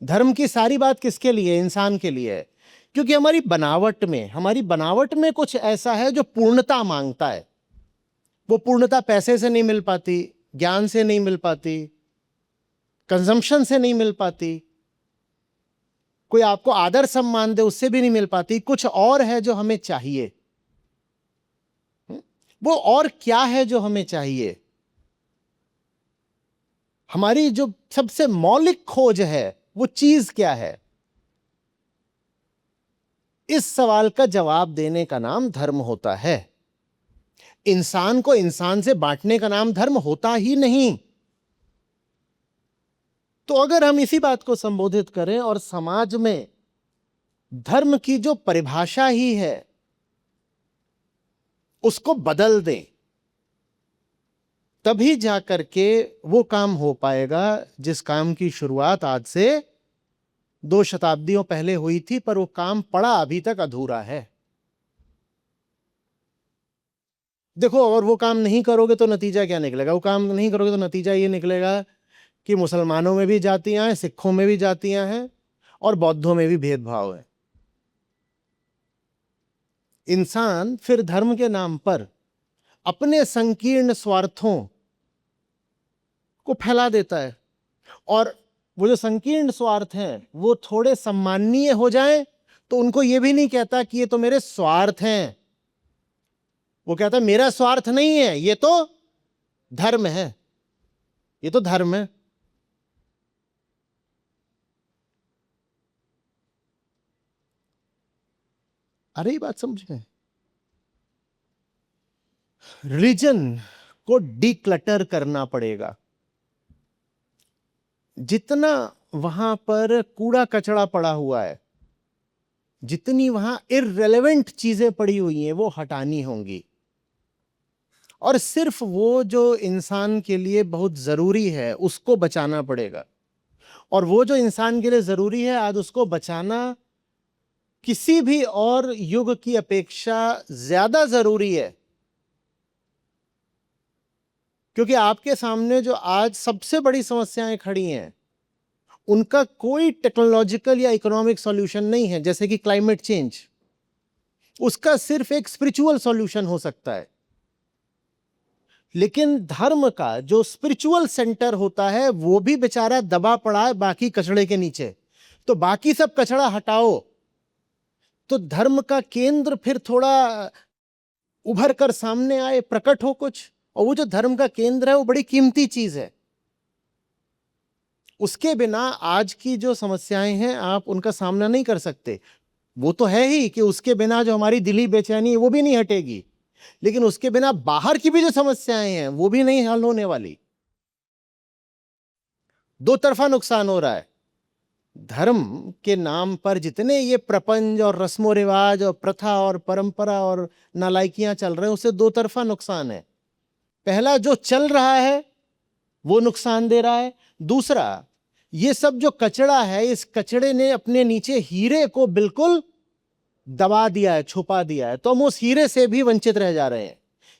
[SPEAKER 2] धर्म की सारी बात किसके लिए? इंसान के लिए है। क्योंकि हमारी बनावट में कुछ ऐसा है जो पूर्णता मांगता है। वो पूर्णता पैसे से नहीं मिल पाती, ज्ञान से नहीं मिल पाती, कंजम्पशन से नहीं मिल पाती, कोई आपको आदर सम्मान दे उससे भी नहीं मिल पाती। कुछ और है जो हमें चाहिए। वो और क्या है जो हमें चाहिए? हमारी जो सबसे मौलिक खोज है वो चीज क्या है? इस सवाल का जवाब देने का नाम धर्म होता है। इंसान को इंसान से बांटने का नाम धर्म होता ही नहीं। तो अगर हम इसी बात को संबोधित करें और समाज में धर्म की जो परिभाषा ही है उसको बदल दें, तभी जाकर के वो काम हो पाएगा जिस काम की शुरुआत आज से 2 शताब्दियों पहले हुई थी, पर वो काम पड़ा अभी तक अधूरा है। देखो, और वो काम नहीं करोगे तो नतीजा क्या निकलेगा? वो काम नहीं करोगे तो नतीजा ये निकलेगा कि मुसलमानों में भी जातियां हैं, सिखों में भी जातियां हैं और बौद्धों में भी भेदभाव है। इंसान फिर धर्म के नाम पर अपने संकीर्ण स्वार्थों को फैला देता है, और वो जो संकीर्ण स्वार्थ हैं वो थोड़े सम्माननीय हो जाएं तो उनको ये भी नहीं कहता कि ये तो मेरे स्वार्थ हैं, वो कहता है मेरा स्वार्थ नहीं है, ये तो धर्म है, ये तो धर्म है। अरे ये बात समझे, रिलीजन को डिक्लटर करना पड़ेगा। जितना वहां पर कूड़ा कचरा पड़ा हुआ है, जितनी वहां इररिलेवेंट चीजें पड़ी हुई हैं, वो हटानी होंगी, और सिर्फ वो जो इंसान के लिए बहुत जरूरी है उसको बचाना पड़ेगा। और वो जो इंसान के लिए जरूरी है आज उसको बचाना किसी भी और युग की अपेक्षा ज्यादा जरूरी है, क्योंकि आपके सामने जो आज सबसे बड़ी समस्याएं खड़ी हैं उनका कोई टेक्नोलॉजिकल या इकोनॉमिक सॉल्यूशन नहीं है। जैसे कि क्लाइमेट चेंज, उसका सिर्फ एक स्पिरिचुअल सॉल्यूशन हो सकता है, लेकिन धर्म का जो स्पिरिचुअल सेंटर होता है वो भी बेचारा दबा पड़ा है बाकी कचड़े के नीचे। तो बाकी सब कचड़ा हटाओ तो धर्म का केंद्र फिर थोड़ा उभर कर सामने आए, प्रकट हो कुछ। और वो जो धर्म का केंद्र है वो बड़ी कीमती चीज है। उसके बिना आज की जो समस्याएं हैं आप उनका सामना नहीं कर सकते। वो तो है ही कि उसके बिना जो हमारी दिली बेचैनी है वो भी नहीं हटेगी, लेकिन उसके बिना बाहर की भी जो समस्याएं हैं वो भी नहीं हल होने वाली। दो तरफा नुकसान हो रहा है। धर्म के नाम पर जितने ये प्रपंच और रस्मो रिवाज और प्रथा और परंपरा और नालायकियां चल रहे हैं, उससे दो तरफा नुकसान है। पहला, जो चल रहा है वो नुकसान दे रहा है। दूसरा, ये सब जो कचड़ा है, इस कचड़े ने अपने नीचे हीरे को बिल्कुल दबा दिया है, छुपा दिया है, तो हम उस हीरे से भी वंचित रह जा रहे हैं।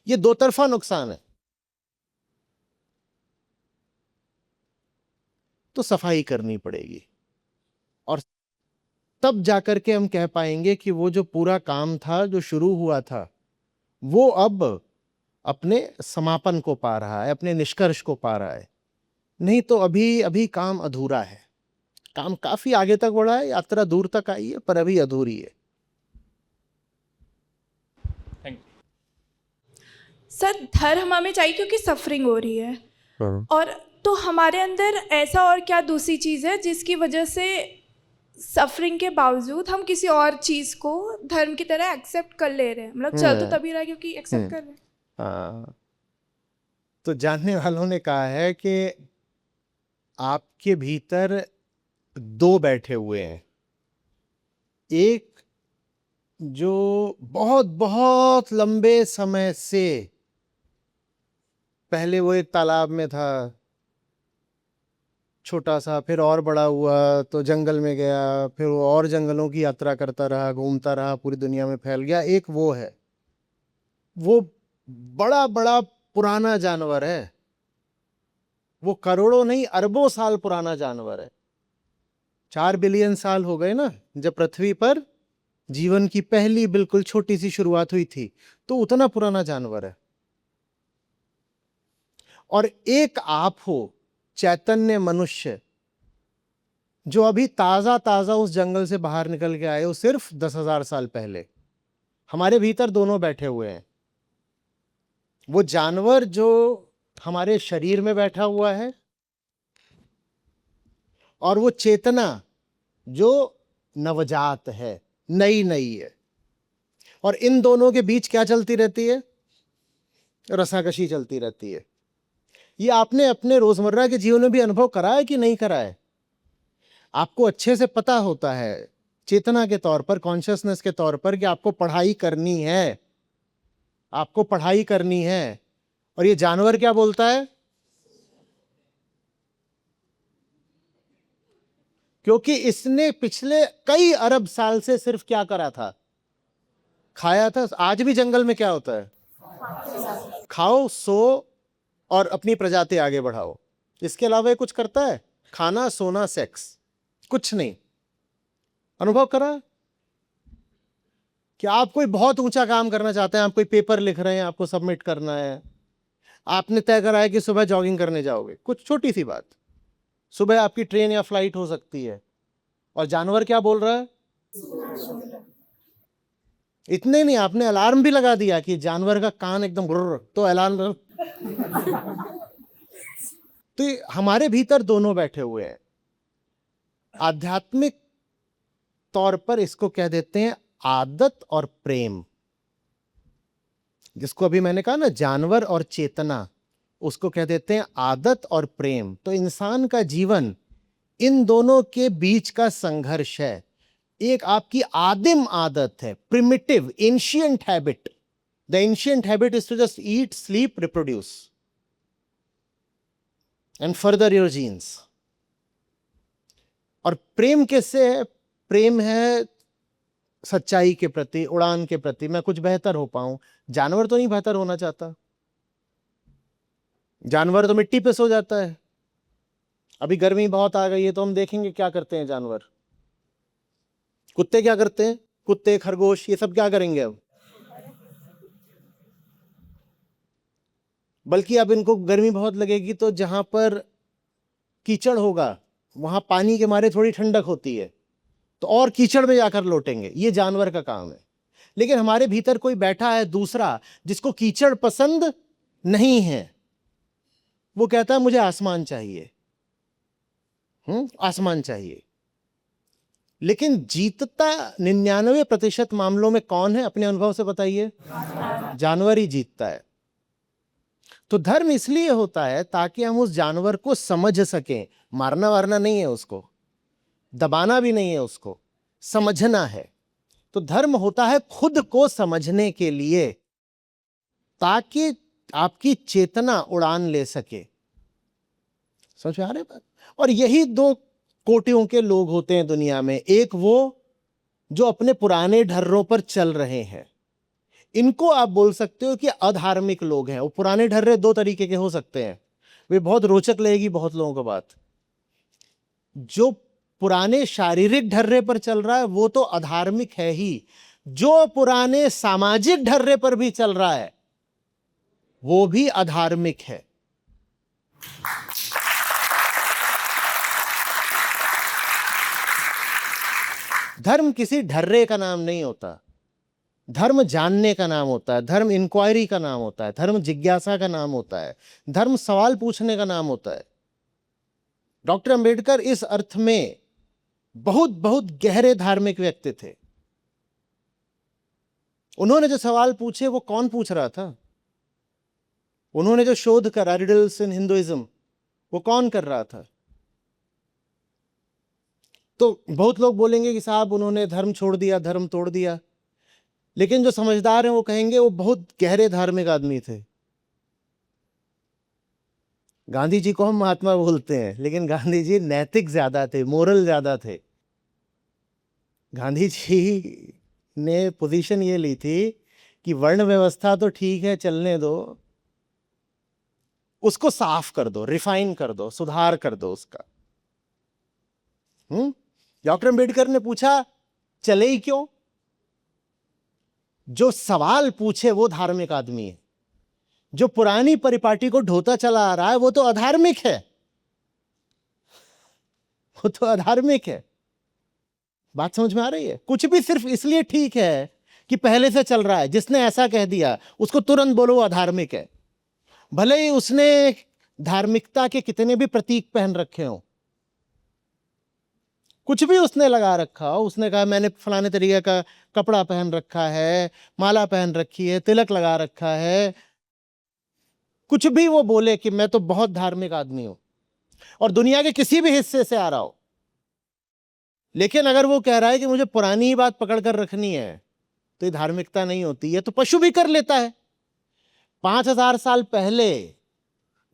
[SPEAKER 2] ये दो तरफा नुकसान है। तो सफाई करनी पड़ेगी, और तब जाकर के हम कह पाएंगे कि वो जो पूरा काम था, जो शुरू हुआ था, वो अब अपने समापन को पा रहा है, अपने निष्कर्ष को पा रहा है। नहीं तो अभी अभी काम अधूरा है। काम काफी आगे तक बढ़ा है, यात्रा दूर तक आई है, पर अभी अधूरी है।
[SPEAKER 3] Thank you.
[SPEAKER 8] सर, धर्म हमें चाहिए क्योंकि सफरिंग हो रही है, और तो हमारे अंदर ऐसा और क्या दूसरी चीज़ है जिसकी वजह से सफरिंग के बावजूद हम किसी और चीज़ को धर्म की तरह एक्सेप्ट कर ले रहे हैं? मतलब चल तो तभी रहा है क्योंकि एक्सेप्ट कर रहे हैं।
[SPEAKER 2] हाँ, तो जानने वालों ने कहा है कि आपके भीतर दो बैठे हुए हैं। एक जो बहुत बहुत लंबे समय से, पहले वो एक तालाब में था छोटा सा, फिर और बड़ा हुआ तो जंगल में गया, फिर वो और जंगलों की यात्रा करता रहा, घूमता रहा, पूरी दुनिया में फैल गया। एक वो है, वो बड़ा बड़ा पुराना जानवर है, वो करोड़ों नहीं अरबों साल पुराना जानवर है। 4 बिलियन साल हो गए ना जब पृथ्वी पर जीवन की पहली बिल्कुल छोटी सी शुरुआत हुई थी, तो उतना पुराना जानवर है। और एक आप हो, चैतन्य मनुष्य, जो अभी ताजा ताजा उस जंगल से बाहर निकल के आए हो, सिर्फ 10,000 साल पहले। हमारे भीतर दोनों बैठे हुए हैं। वो जानवर जो हमारे शरीर में बैठा हुआ है, और वो चेतना जो नवजात है, नई नई है। और इन दोनों के बीच क्या चलती रहती है? रसाकशी चलती रहती है। ये आपने अपने रोजमर्रा के जीवन में भी अनुभव करा है कि नहीं करा है? आपको अच्छे से पता होता है चेतना के तौर पर, कॉन्शियसनेस के तौर पर, कि आपको पढ़ाई करनी है, आपको पढ़ाई करनी है। और ये जानवर क्या बोलता है? क्योंकि इसने पिछले कई अरब साल से सिर्फ क्या करा था? खाया था। आज भी जंगल में क्या होता है? खाओ, सो और अपनी प्रजाति आगे बढ़ाओ। इसके अलावा ये कुछ करता है? खाना, सोना, सेक्स, कुछ नहीं। अनुभव करा कि आप कोई बहुत ऊंचा काम करना चाहते हैं, आप कोई पेपर लिख रहे हैं, आपको सबमिट करना है, आपने तय करा है कि सुबह जॉगिंग करने जाओगे, कुछ छोटी सी बात, सुबह आपकी ट्रेन या फ्लाइट हो सकती है, और जानवर क्या बोल रहा है? इतने नहीं, आपने अलार्म भी लगा दिया कि जानवर का कान एकदम गुर्र, तो अलार्म। तो हमारे भीतर दोनों बैठे हुए हैं। आध्यात्मिक तौर पर इसको कह देते हैं आदत और प्रेम। जिसको अभी मैंने कहा ना, जानवर और चेतना, उसको कह देते हैं आदत और प्रेम। तो इंसान का जीवन इन दोनों के बीच का संघर्ष है। एक आपकी आदिम आदत है, primitive, ancient habit. The ancient habit is to just eat, sleep, reproduce and further your genes. और प्रेम किससे है? प्रेम है सच्चाई के प्रति, उड़ान के प्रति, मैं कुछ बेहतर हो पाऊं। जानवर तो नहीं बेहतर होना चाहता, जानवर तो मिट्टी पे सो जाता है। अभी गर्मी बहुत आ गई है तो हम देखेंगे क्या करते हैं जानवर। कुत्ते क्या करते हैं? कुत्ते, खरगोश, ये सब क्या करेंगे अब? बल्कि अब इनको गर्मी बहुत लगेगी तो जहां पर कीचड़ होगा वहां पानी के मारे थोड़ी ठंडक होती है तो और कीचड़ में जाकर लौटेंगे। ये जानवर का काम है। लेकिन हमारे भीतर कोई बैठा है दूसरा जिसको कीचड़ पसंद नहीं है। वो कहता है मुझे आसमान चाहिए, आसमान चाहिए। लेकिन जीतता 99% मामलों में कौन है? अपने अनुभव से बताइए। जानवर ही जीतता है। तो धर्म इसलिए होता है ताकि हम उस जानवर को समझ सकें। मारना वारना नहीं है उसको, दबाना भी नहीं है उसको, समझना है। तो धर्म होता है खुद को समझने के लिए, ताकि आपकी चेतना उड़ान ले सके। समझ में आ रही बात? और यही दो कोटियों के लोग होते हैं दुनिया में। एक वो जो अपने पुराने ढर्रों पर चल रहे हैं, इनको आप बोल सकते हो कि अधार्मिक लोग हैं। वो पुराने ढर्रे दो तरीके के हो सकते हैं। वे बहुत रोचक लगेगी बहुत लोगों को बात। जो पुराने शारीरिक ढर्रे पर चल रहा है वो तो अधार्मिक है ही। जो पुराने सामाजिक ढर्रे पर भी चल रहा है वो भी अधार्मिक है। धर्म किसी ढर्रे का नाम नहीं होता। धर्म जानने का नाम होता है, धर्म इंक्वायरी का नाम होता है, धर्म जिज्ञासा का नाम होता है, धर्म सवाल पूछने का नाम होता है। डॉक्टर अंबेडकर इस अर्थ में बहुत बहुत गहरे धार्मिक व्यक्ति थे। उन्होंने जो सवाल पूछे वो कौन पूछ रहा था? उन्होंने जो शोध करा, रिडल्स इन हिंदुइज्म, वो कौन कर रहा था? तो बहुत लोग बोलेंगे कि साहब उन्होंने धर्म छोड़ दिया, धर्म तोड़ दिया। लेकिन जो समझदार हैं वो कहेंगे वो बहुत गहरे धार्मिक आदमी थे। गांधी जी को हम महात्मा बोलते हैं, लेकिन गांधी जी नैतिक ज्यादा थे, मोरल ज्यादा थे। गांधी जी ने पोजीशन ये ली थी कि वर्ण व्यवस्था तो ठीक है, चलने दो, उसको साफ कर दो, रिफाइन कर दो, सुधार कर दो उसका। डॉक्टर अंबेडकर ने पूछा चले ही क्यों? जो सवाल पूछे वो धार्मिक आदमी है। जो पुरानी परिपाटी को ढोता चला आ रहा है वो तो अधार्मिक है, वो तो अधार्मिक है। बात समझ में आ रही है? कुछ भी सिर्फ इसलिए ठीक है कि पहले से चल रहा है, जिसने ऐसा कह दिया उसको तुरंत बोलो वो अधार्मिक है, भले ही उसने धार्मिकता के कितने भी प्रतीक पहन रखे हों। कुछ भी उसने लगा रखा हो, उसने कहा मैंने फलाने तरीके का कपड़ा पहन रखा है, माला पहन रखी है, तिलक लगा रखा है, कुछ भी वो बोले कि मैं तो बहुत धार्मिक आदमी हूं और दुनिया के किसी भी हिस्से से आ रहा हो, लेकिन अगर वो कह रहा है कि मुझे पुरानी ही बात पकड़ कर रखनी है, तो ये धार्मिकता नहीं होती है। तो पशु भी कर लेता है। 5000 साल पहले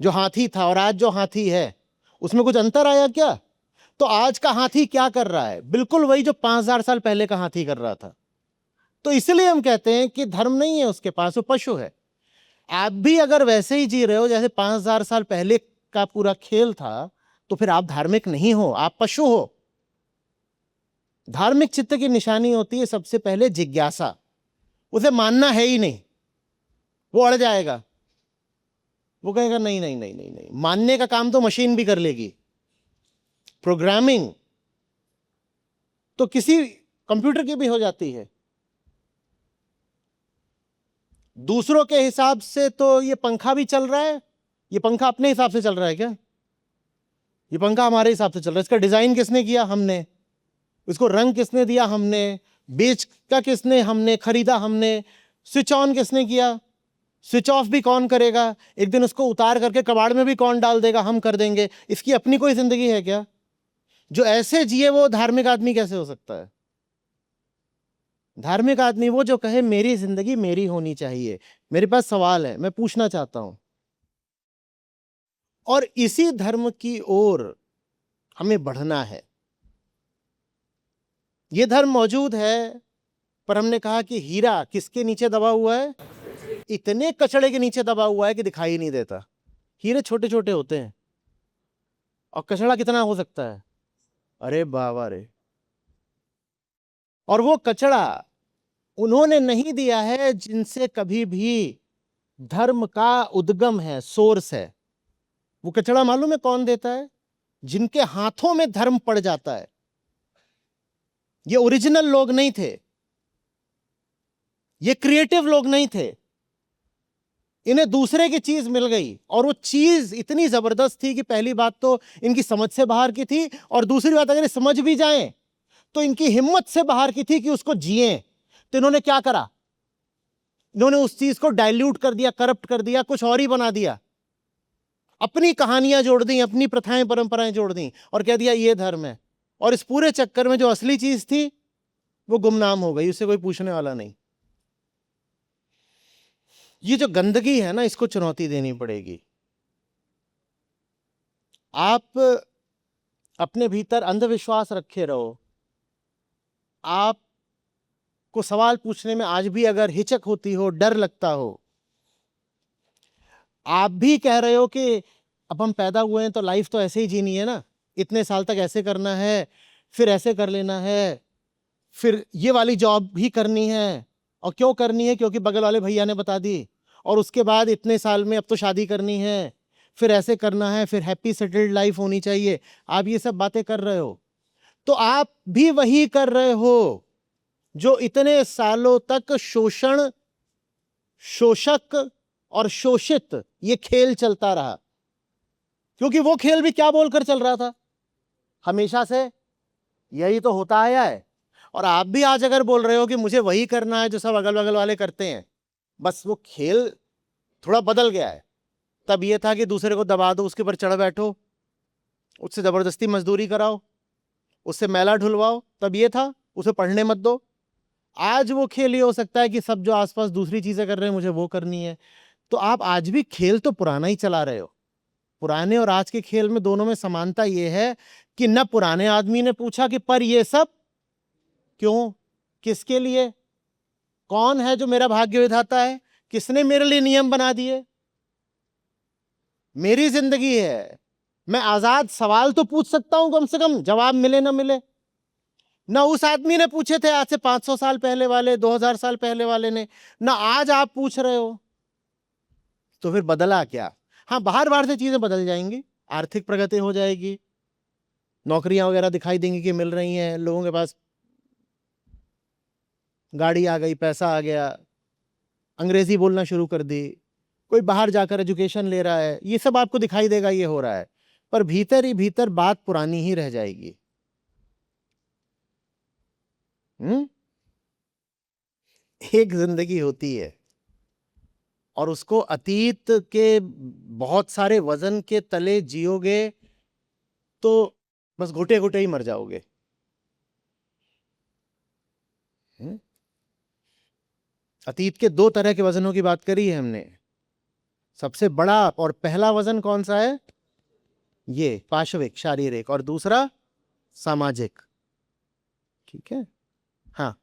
[SPEAKER 2] जो हाथी था और आज जो हाथी है, उसमें कुछ अंतर आया क्या? तो आज का हाथी क्या कर रहा है? बिल्कुल वही जो 5000 साल पहले का हाथी कर रहा था। तो इसलिए हम कहते हैं कि धर्म नहीं है उसके पास, वो पशु है। आप भी अगर वैसे ही जी रहे हो जैसे 5000 साल पहले का पूरा खेल था, तो फिर आप धार्मिक नहीं हो, आप पशु हो। धार्मिक चित्त की निशानी होती है सबसे पहले जिज्ञासा। उसे मानना है ही नहीं, वो अड़ जाएगा, वो कहेगा नहीं नहीं नहीं नहीं नहीं। मानने का काम तो मशीन भी कर लेगी, प्रोग्रामिंग तो किसी कंप्यूटर की भी हो जाती है। दूसरों के हिसाब से तो ये पंखा भी चल रहा है, ये पंखा अपने हिसाब से चल रहा है क्या? ये पंखा हमारे हिसाब से चल रहा है। इसका डिजाइन किसने किया? हमने। इसको रंग किसने दिया? हमने। बेचा किसने? हमने। खरीदा हमने। स्विच ऑन किसने किया? स्विच ऑफ भी कौन करेगा? एक दिन उसको उतार करके कबाड़ में भी कौन डाल देगा? हम कर देंगे। इसकी अपनी कोई जिंदगी है क्या? जो ऐसे जिए वो धार्मिक आदमी कैसे हो सकता है? धार्मिक आदमी वो जो कहे मेरी जिंदगी मेरी होनी चाहिए। मेरे पास सवाल है, मैं पूछना चाहता हूं, और इसी धर्म की ओर हमें बढ़ना है। यह धर्म मौजूद है, पर हमने कहा कि हीरा किसके नीचे दबा हुआ है? इतने कचड़े के नीचे दबा हुआ है कि दिखाई नहीं देता। हीरे छोटे छोटे होते हैं, और कचड़ा कितना हो सकता है? अरे बाबा रे। और वो कचड़ा उन्होंने नहीं दिया है जिनसे कभी भी धर्म का उद्गम है, सोर्स है। वो कचड़ा मालूम है कौन देता है? जिनके हाथों में धर्म पड़ जाता है। ये ओरिजिनल लोग नहीं थे, ये क्रिएटिव लोग नहीं थे। इन्हें दूसरे की चीज मिल गई, और वो चीज इतनी जबरदस्त थी कि पहली बात तो इनकी समझ से बाहर की थी, और दूसरी बात अगर समझ भी जाएं तो इनकी हिम्मत से बाहर की थी कि उसको जिए। तो इन्होंने क्या करा? इन्होंने उस चीज को डाइल्यूट कर दिया, करप्ट कर दिया, कुछ और ही बना दिया। अपनी कहानियां जोड़ दी, अपनी प्रथाएं परंपराएं जोड़ दी, और कह दिया ये धर्म है। और इस पूरे चक्कर में जो असली चीज थी वो गुमनाम हो गई, उससे कोई पूछने वाला नहीं। ये जो गंदगी है ना, इसको चुनौती देनी पड़ेगी। आप अपने भीतर अंधविश्वास रखे रहो। आपको सवाल पूछने में आज भी अगर हिचक होती हो, डर लगता हो, आप भी कह रहे हो कि अब हम पैदा हुए हैं तो लाइफ तो ऐसे ही जीनी है ना, इतने साल तक ऐसे करना है, फिर ऐसे कर लेना है, फिर ये वाली जॉब भी करनी है। और क्यों करनी है? क्योंकि बगल वाले भैया ने बता दी। और उसके बाद इतने साल में अब तो शादी करनी है, फिर ऐसे करना है, फिर हैप्पी सेटल्ड लाइफ होनी चाहिए। आप ये सब बातें कर रहे हो, तो आप भी वही कर रहे हो जो इतने सालों तक शोषण, शोषक और शोषित ये खेल चलता रहा। क्योंकि वो खेल भी क्या बोलकर चल रहा था? हमेशा से यही तो होता आया है। और आप भी आज अगर बोल रहे हो कि मुझे वही करना है जो सब अगल बगल वाले करते हैं, बस वो खेल थोड़ा बदल गया है। तब ये था कि दूसरे को दबा दो, उसके ऊपर चढ़ बैठो, उससे जबरदस्ती मजदूरी कराओ, उससे मैला ढुलवाओ, तब ये था। उसे पढ़ने मत दो। आज वो खेल ये हो सकता है कि सब जो आसपास दूसरी चीजें कर रहे हैं मुझे वो करनी है। तो आप आज भी खेल तो पुराना ही चला रहे हो। पुराने और आज के खेल में, दोनों में समानता ये है कि न पुराने आदमी ने पूछा कि पर ये सब क्यों, किसके लिए, कौन है जो मेरा भाग्य विधाता है, किसने मेरे लिए नियम बना दिए। मेरी जिंदगी है, मैं आजाद सवाल तो पूछ सकता हूं, कम से कम जवाब मिले ना मिले। ना उस आदमी ने पूछे थे आज से 500 साल पहले वाले, 2000 साल पहले वाले ने, ना आज आप पूछ रहे हो। तो फिर बदला क्या? हाँ, बाहर बाहर से चीजें बदल जाएंगी, आर्थिक प्रगति हो जाएगी, नौकरियां वगैरह दिखाई देंगी कि मिल रही हैं, लोगों के पास गाड़ी आ गई, पैसा आ गया, अंग्रेजी बोलना शुरू कर दी, कोई बाहर जाकर एजुकेशन ले रहा है, ये सब आपको दिखाई देगा, ये हो रहा है। पर भीतर ही भीतर बात पुरानी ही रह जाएगी। एक जिंदगी होती है और उसको अतीत के बहुत सारे वजन के तले जियोगे तो बस घुटे घुटे ही मर जाओगे। अतीत के दो तरह के वजनों की बात करी है हमने। सबसे बड़ा और पहला वजन कौन सा है? ये पाशविक शारीरिक, और दूसरा सामाजिक। ठीक है, हाँ।